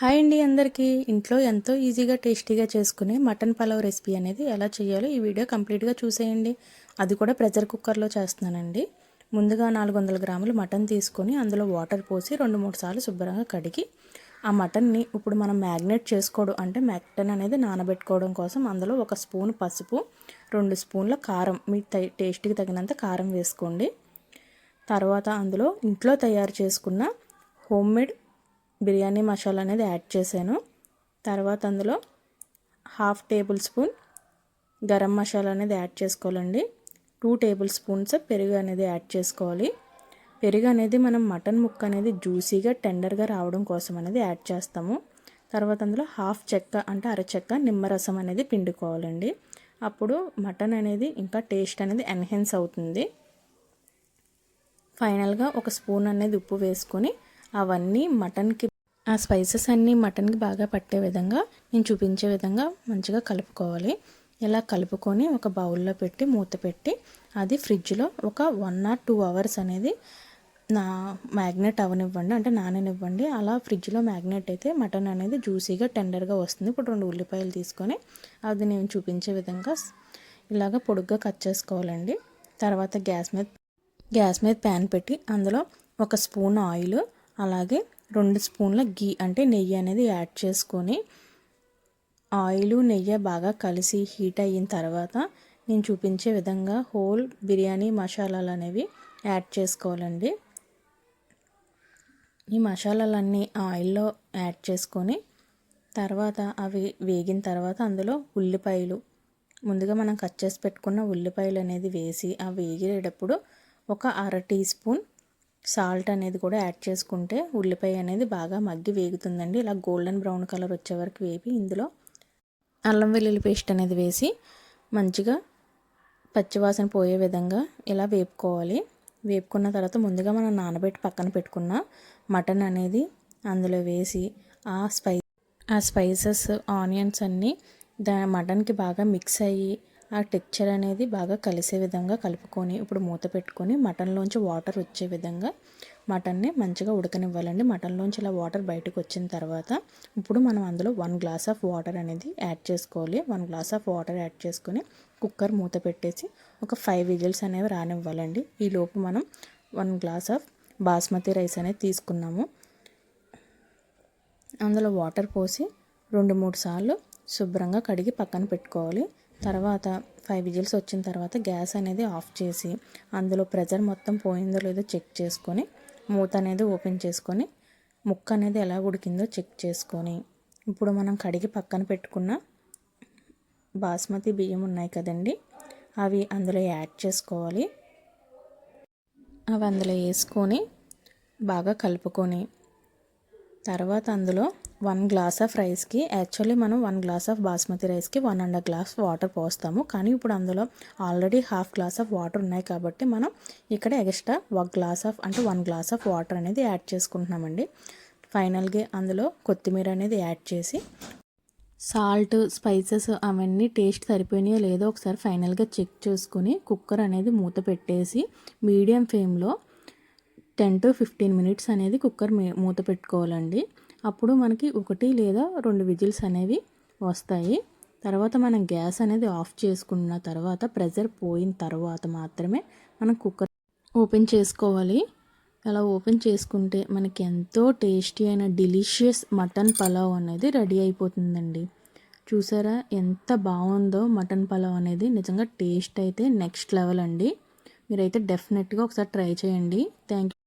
Hi అండి అందరికీ. ఇంట్లో ఎంతో ఈజీగా టేస్టీగా చేసుకునే మటన్ పలావ్ రెసిపీ అనేది ఎలా చేయాలో ఈ వీడియో కంప్లీట్గా చూసేయండి. అది కూడా ప్రెషర్ కుక్కర్లో చేస్తున్నానండి. ముందుగా 400 గ్రాములు మటన్ తీసుకొని అందులో వాటర్ పోసి 2-3 సార్లు శుభ్రంగా కడిగి ఆ మటన్ని ఇప్పుడు మనం మ్యాగ్నేట్ చేసుకోవడం అంటే మటన్ అనేది నానబెట్టుకోవడం కోసం అందులో 1 స్పూన్ పసుపు, 2 స్పూన్ల కారం, మీ టేస్ట్కి తగినంత కారం వేసుకోండి. తర్వాత అందులో ఇంట్లో తయారు చేసుకున్న హోమ్మేడ్ బిర్యానీ మసాలా అనేది యాడ్ చేశాను. తర్వాత అందులో 1/2 టేబుల్ స్పూన్ గరం మసాలా అనేది యాడ్ చేసుకోవాలండి. 2 టేబుల్ స్పూన్స్ పెరుగు అనేది యాడ్ చేసుకోవాలి. పెరుగు అనేది మనం మటన్ ముక్క అనేది జ్యూసీగా టెండర్గా రావడం కోసం అనేది యాడ్ చేస్తాము. తర్వాత అందులో 1/2 చెక్క అంటే అరచెక్క నిమ్మరసం అనేది పిండుకోవాలండి. అప్పుడు మటన్ అనేది ఇంకా టేస్ట్ అనేది ఎన్హాన్స్ అవుతుంది. ఫైనల్గా 1 స్పూన్ అనేది ఉప్పు వేసుకొని అవన్నీ మటన్కి ఆ స్పైసెస్ అన్నీ మటన్కి బాగా పట్టే విధంగా నేను చూపించే విధంగా మంచిగా కలుపుకోవాలి. ఇలా కలుపుకొని ఒక బౌల్లో పెట్టి మూత పెట్టి అది ఫ్రిడ్జ్లో ఒక 1 or 2 అవర్స్ అనేది మ్యాగ్నేట్ అవనివ్వండి, అంటే నాననివ్వండి. అలా ఫ్రిడ్జ్లో మ్యాగ్నేట్ అయితే మటన్ అనేది జ్యూసీగా టెండర్గా వస్తుంది. ఇప్పుడు 2 ఉల్లిపాయలు తీసుకొని అది నేను చూపించే విధంగా ఇలాగ పొడుగ్గా కట్ చేసుకోవాలండి. తర్వాత గ్యాస్ మీద ప్యాన్ పెట్టి అందులో 1 స్పూన్ ఆయిల్, అలాగే 2 స్పూన్ల గీ అంటే నెయ్యి అనేది యాడ్ చేసుకొని ఆయిల్ నెయ్యి బాగా కలిసి హీట్ అయిన తర్వాత నేను చూపించే విధంగా హోల్ బిర్యానీ మసాలాలు అనేవి యాడ్ చేసుకోవాలండి. ఈ మసాలాలన్నీ ఆయిల్లో యాడ్ చేసుకొని తర్వాత అవి వేగిన తర్వాత అందులో ఉల్లిపాయలు, ముందుగా మనం కట్ చేసి పెట్టుకున్న ఉల్లిపాయలు అనేది వేసి అవి వేగేటప్పుడు 1/2 టీ స్పూన్ సాల్ట్ అనేది కూడా యాడ్ చేసుకుంటే ఉల్లిపాయ అనేది బాగా మగ్గి వేగుతుందండి. ఇలా గోల్డెన్ బ్రౌన్ కలర్ వచ్చే వరకు వేపి ఇందులో అల్లం వెల్లుల్లి పేస్ట్ అనేది వేసి మంచిగా పచ్చివాసన పోయే విధంగా ఇలా వేపుకోవాలి. వేపుకున్న తర్వాత ముందుగా మనం నానబెట్టి పక్కన పెట్టుకున్న మటన్ అనేది అందులో వేసి ఆ స్పైసెస్ ఆనియన్స్ అన్నీ మటన్కి బాగా మిక్స్ అయ్యి ఆ టెక్చర్ అనేది బాగా కలిసే విధంగా కలుపుకొని ఇప్పుడు మూత పెట్టుకొని మటన్లోంచి వాటర్ వచ్చే విధంగా మటన్ని మంచిగా ఉడకనివ్వాలండి. మటన్లోంచి ఇలా వాటర్ బయటకు వచ్చిన తర్వాత ఇప్పుడు మనం అందులో 1 గ్లాస్ ఆఫ్ వాటర్ అనేది యాడ్ చేసుకోవాలి. 1 గ్లాస్ ఆఫ్ వాటర్ యాడ్ చేసుకొని కుక్కర్ మూత పెట్టేసి ఒక 5 విజిల్స్ అనేవి రానివ్వాలండి. ఈలోపు మనం 1 గ్లాస్ ఆఫ్ బాస్మతి రైస్ అనేది తీసుకున్నాము. అందులో వాటర్ పోసి 2-3 సార్లు శుభ్రంగా కడిగి పక్కన పెట్టుకోవాలి. తర్వాత 5 విజిల్స్ వచ్చిన తర్వాత గ్యాస్ అనేది ఆఫ్ చేసి అందులో ప్రెషర్ మొత్తం పోయిందో లేదో చెక్ చేసుకొని మూత అనేది ఓపెన్ చేసుకొని ముక్క అనేది ఎలా ఉడికిందో చెక్ చేసుకొని ఇప్పుడు మనం కడిగి పక్కన పెట్టుకున్న బాస్మతి బియ్యం ఉన్నాయి కదండి, అవి అందులో యాడ్ చేసుకోవాలి. అవి అందులో వేసుకొని బాగా కలుపుకొని తర్వాత అందులో 1 గ్లాస్ ఆఫ్ రైస్కి యాక్చువల్లీ మనం 1 గ్లాస్ ఆఫ్ బాస్మతి రైస్కి 1.5 గ్లాస్ వాటర్ పోస్తాము. కానీ ఇప్పుడు అందులో ఆల్రెడీ 1/2 గ్లాస్ ఆఫ్ వాటర్ ఉన్నాయి కాబట్టి మనం ఇక్కడ ఎక్స్ట్రా 1 గ్లాస్ ఆఫ్ వాటర్ అనేది యాడ్ చేసుకుంటున్నామండి. ఫైనల్గా అందులో కొత్తిమీర అనేది యాడ్ చేసి సాల్ట్, స్పైసెస్ అవన్నీ టేస్ట్ సరిపోయినాయో లేదో ఒకసారి ఫైనల్గా చెక్ చేసుకుని కుక్కర్ అనేది మూత పెట్టేసి మీడియం ఫ్లేమ్లో 10 to 15 మినిట్స్ అనేది కుక్కర్ మూత పెట్టుకోవాలండి. అప్పుడు మనకి 1 లేదా 2 విజిల్స్ అనేవి వస్తాయి. తర్వాత మనం గ్యాస్ అనేది ఆఫ్ చేసుకున్న తర్వాత ప్రెషర్ పోయిన తర్వాత మాత్రమే మనం కుక్కర్ ఓపెన్ చేసుకోవాలి. అలా ఓపెన్ చేసుకుంటే మనకి ఎంతో టేస్టీ అయిన డెలిషియస్ మటన్ పలావ్ అనేది రెడీ అయిపోతుందండి. చూసారా ఎంత బాగుందో మటన్ పలావ్ అనేది. నిజంగా టేస్ట్ అయితే నెక్స్ట్ లెవెల్ అండి. మీరైతే డెఫినెట్గా ఒకసారి ట్రై చేయండి. Thank you.